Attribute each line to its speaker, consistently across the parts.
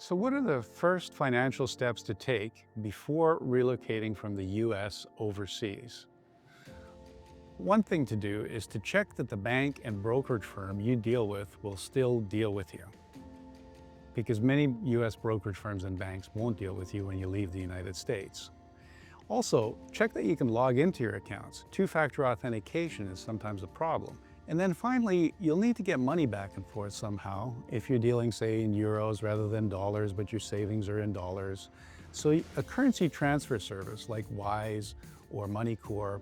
Speaker 1: So what are the first financial steps to take before relocating from the US overseas? One thing to do is to check that the bank and brokerage firm you deal with will still deal with you, because many US brokerage firms and banks won't deal with you when you leave the United States. Also, check that you can log into your accounts. Two-factor authentication is sometimes a problem. And then finally, you'll need to get money back and forth somehow if you're dealing, say, in euros rather than dollars, but your savings are in dollars. So a currency transfer service like Wise or MoneyCorp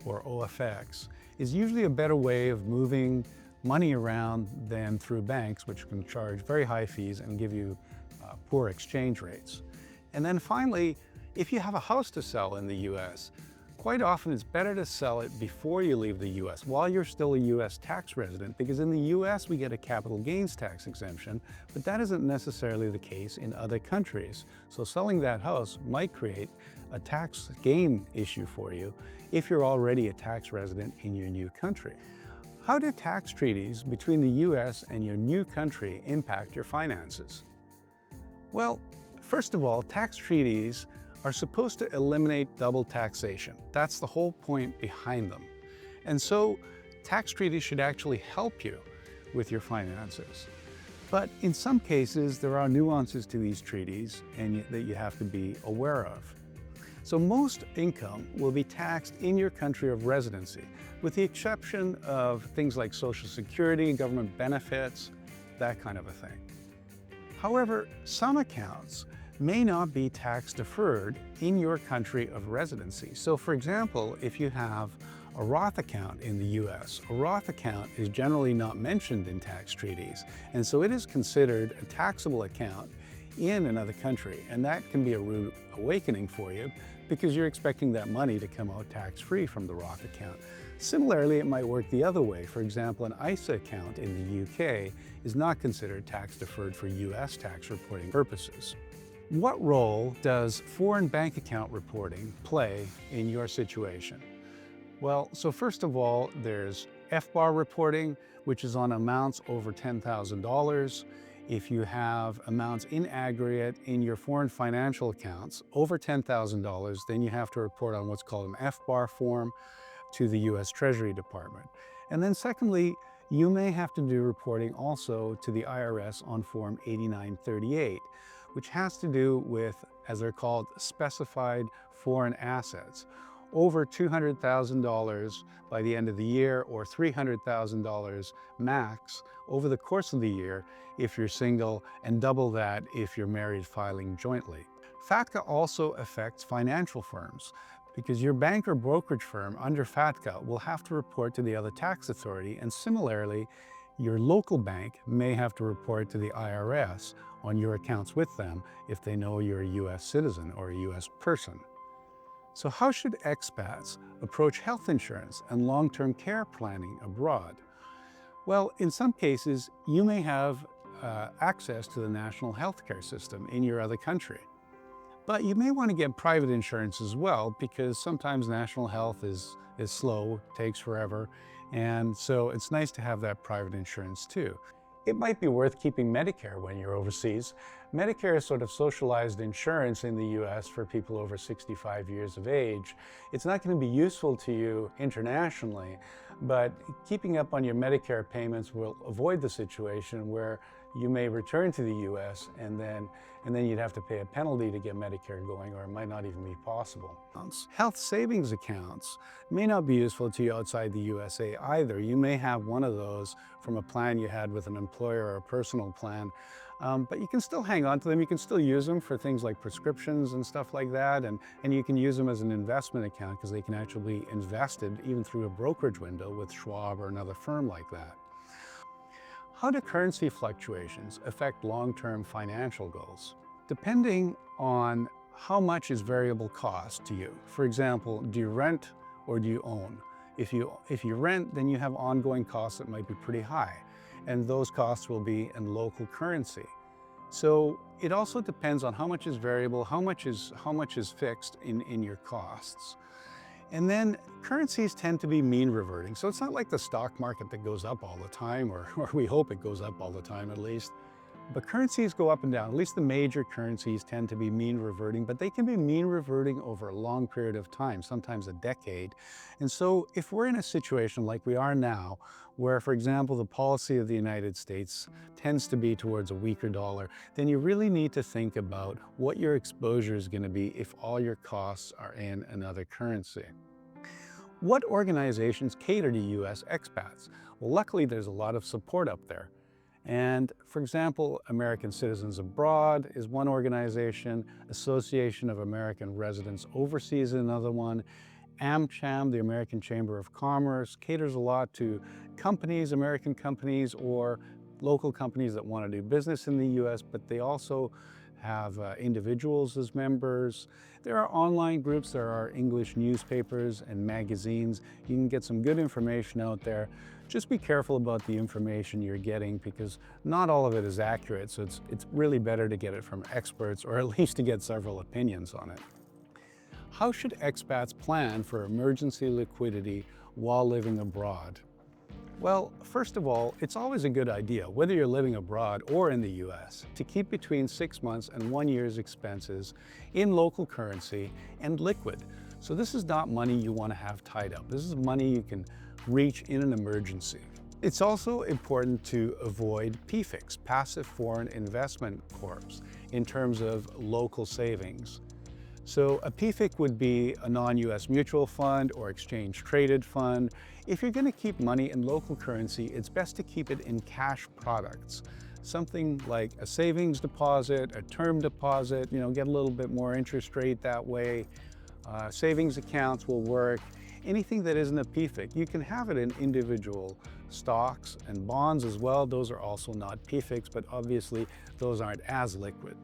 Speaker 1: or OFX is usually a better way of moving money around than through banks, which can charge very high fees and give you poor exchange rates. And then finally, if you have a house to sell in the US, quite often it's better to sell it before you leave the US, while you're still a US tax resident, because in the US we get a capital gains tax exemption, but that isn't necessarily the case in other countries. So selling that house might create a tax gain issue for you if you're already a tax resident in your new country. How do tax treaties between the US and your new country impact your finances? Well, first of all, tax treaties are supposed to eliminate double taxation. That's the whole point behind them. And so tax treaties should actually help you with your finances. But in some cases, there are nuances to these treaties that you have to be aware of. So most income will be taxed in your country of residency, with the exception of things like Social Security, government benefits, that kind of a thing. However, some accounts may not be tax deferred in your country of residency. So for example, if you have a Roth account in the US, a Roth account is generally not mentioned in tax treaties, and so it is considered a taxable account in another country, and that can be a rude awakening for you because you're expecting that money to come out tax-free from the Roth account. Similarly, it might work the other way. For example, an ISA account in the UK is not considered tax deferred for US tax reporting purposes. What role does foreign bank account reporting play in your situation? Well, so first of all, there's FBAR reporting, which is on amounts over $10,000. If you have amounts in aggregate in your foreign financial accounts over $10,000, then you have to report on what's called an FBAR form to the US Treasury Department. And then secondly, you may have to do reporting also to the IRS on Form 8938, which has to do with, as they're called, specified foreign assets, over $200,000 by the end of the year or $300,000 max over the course of the year if you're single, and double that if you're married filing jointly. FATCA also affects financial firms, because your bank or brokerage firm under FATCA will have to report to the other tax authority, and similarly, your local bank may have to report to the IRS on your accounts with them if they know you're a US citizen or a US person. So how should expats approach health insurance and long-term care planning abroad? Well, in some cases, you may have access to the national healthcare system in your other country. But you may want to get private insurance as well, because sometimes national health is slow, takes forever, and so it's nice to have that private insurance too. It might be worth keeping Medicare when you're overseas. Medicare is sort of socialized insurance in the US for people over 65 years of age. It's not going to be useful to you internationally, but keeping up on your Medicare payments will avoid the situation where you may return to the US and then you'd have to pay a penalty to get Medicare going, or it might not even be possible. Health savings accounts may not be useful to you outside the USA either. You may have one of those from a plan you had with an employer or a personal plan, but you can still hang on to them. You can still use them for things like prescriptions and stuff like that, and you can use them as an investment account because they can actually be invested even through a brokerage window with Schwab or another firm like that. How do currency fluctuations affect long-term financial goals? Depending on how much is variable cost to you. For example, do you rent or do you own? If you rent, then you have ongoing costs that might be pretty high, and those costs will be in local currency. So it also depends on how much is variable, how much is fixed in your costs. And then currencies tend to be mean reverting. So it's not like the stock market that goes up all the time, or we hope it goes up all the time at least. But currencies go up and down. At least the major currencies tend to be mean reverting, but they can be mean reverting over a long period of time, sometimes a decade. And so if we're in a situation like we are now, where, for example, the policy of the United States tends to be towards a weaker dollar, then you really need to think about what your exposure is going to be if all your costs are in another currency. What organizations cater to U.S. expats? Well, luckily there's a lot of support up there. And for example, American Citizens Abroad is one organization, Association of American Residents Overseas is another one. AmCham, the American Chamber of Commerce, caters a lot to companies, American companies, or local companies that want to do business in the US, but they also have individuals as members. There are online groups, there are English newspapers and magazines. You can get some good information out there. Just be careful about the information you're getting because not all of it is accurate, so it's really better to get it from experts or at least to get several opinions on it. How should expats plan for emergency liquidity while living abroad? Well, first of all, it's always a good idea, whether you're living abroad or in the US, to keep between 6 months and 1 year's expenses in local currency and liquid. So this is not money you want to have tied up. This is money you can reach in an emergency. It's also important to avoid PFICs, passive foreign investment corps, in terms of local savings. So a PFIC would be a non-US mutual fund or exchange traded fund. If you're going to keep money in local currency, it's best to keep it in cash products. Something like a savings deposit, a term deposit, get a little bit more interest rate that way. Savings accounts will work. Anything that isn't a PFIC, you can have it in individual stocks and bonds as well. Those are also not PFICs, but obviously those aren't as liquid.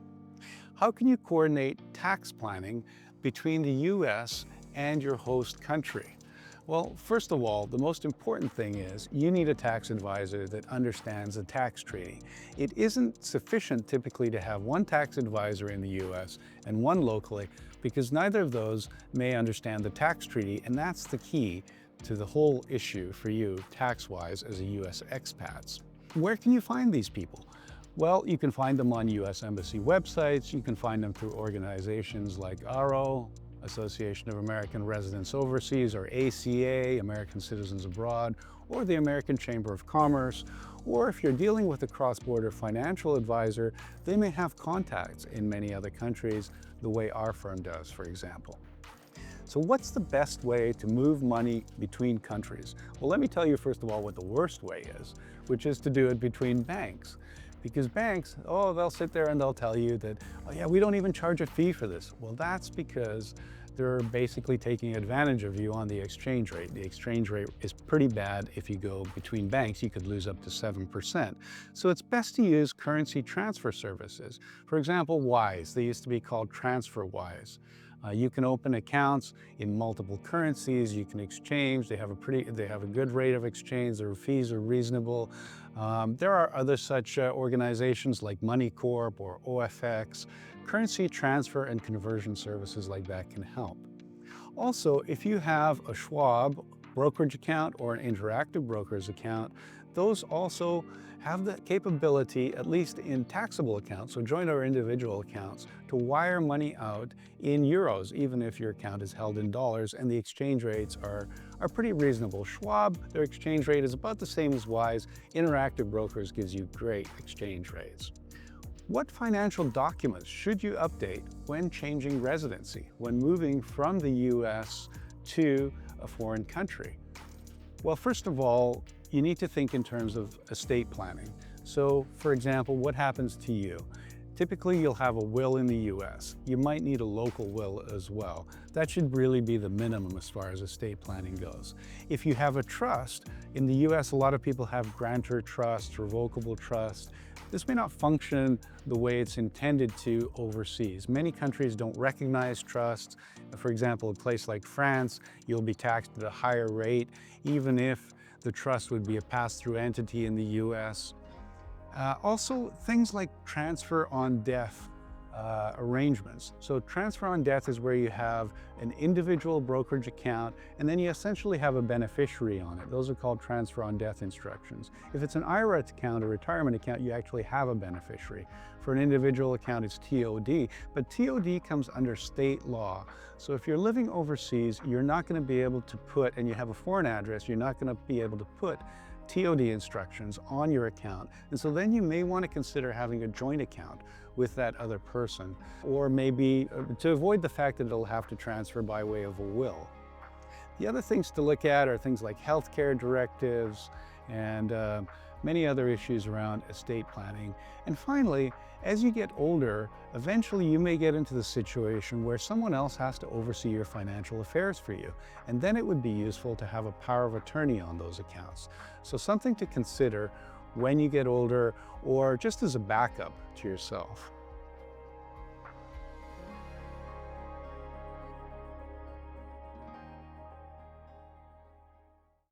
Speaker 1: How can you coordinate tax planning between the US and your host country? Well, first of all, the most important thing is you need a tax advisor that understands the tax treaty. It isn't sufficient typically to have one tax advisor in the US and one locally because neither of those may understand the tax treaty, and that's the key to the whole issue for you tax-wise as a US expat. Where can you find these people? Well, you can find them on US Embassy websites. You can find them through organizations like ARO, Association of American Residents Overseas, or ACA, American Citizens Abroad, or the American Chamber of Commerce. Or if you're dealing with a cross-border financial advisor, they may have contacts in many other countries, the way our firm does, for example. So what's the best way to move money between countries? Well, let me tell you first of all what the worst way is, which is to do it between banks. Because banks, they'll sit there and they'll tell you that, oh yeah, we don't even charge a fee for this. Well, that's because they're basically taking advantage of you on the exchange rate. The exchange rate is pretty bad. If you go between banks, you could lose up to 7%. So it's best to use currency transfer services. For example, Wise, they used to be called TransferWise. You can open accounts in multiple currencies. You can exchange. They have a good rate of exchange. Their fees are reasonable. There are other such organizations like MoneyCorp or OFX. Currency transfer and conversion services like that can help. Also, if you have a Schwab brokerage account or an Interactive Brokers account, those also have the capability, at least in taxable accounts, so joint or individual accounts, to wire money out in euros, even if your account is held in dollars, and the exchange rates are pretty reasonable. Schwab, their exchange rate is about the same as Wise. Interactive Brokers gives you great exchange rates. What financial documents should you update when changing residency, when moving from the US to a foreign country? Well, first of all, you need to think in terms of estate planning. So, for example, what happens to you? Typically, you'll have a will in the US. You might need a local will as well. That should really be the minimum as far as estate planning goes. If you have a trust, in the US, a lot of people have grantor trust, revocable trust. This may not function the way it's intended to overseas. Many countries don't recognize trusts. For example, a place like France, you'll be taxed at a higher rate, even if the trust would be a pass-through entity in the US. Also, things like transfer on death arrangements. So transfer on death is where you have an individual brokerage account and then you essentially have a beneficiary on it. Those are called transfer on death instructions. If it's an IRA account or retirement account, you actually have a beneficiary. For an individual account, it's TOD, but TOD comes under state law. So if you're living overseas, you're not going to be able to put, and you have a foreign address, you're not going to be able to put TOD instructions on your account. And so then you may want to consider having a joint account with that other person, or maybe to avoid the fact that it'll have to transfer by way of a will. The other things to look at are things like healthcare directives and many other issues around estate planning. And finally, as you get older, eventually you may get into the situation where someone else has to oversee your financial affairs for you. And then it would be useful to have a power of attorney on those accounts. So something to consider when you get older, or just as a backup to yourself.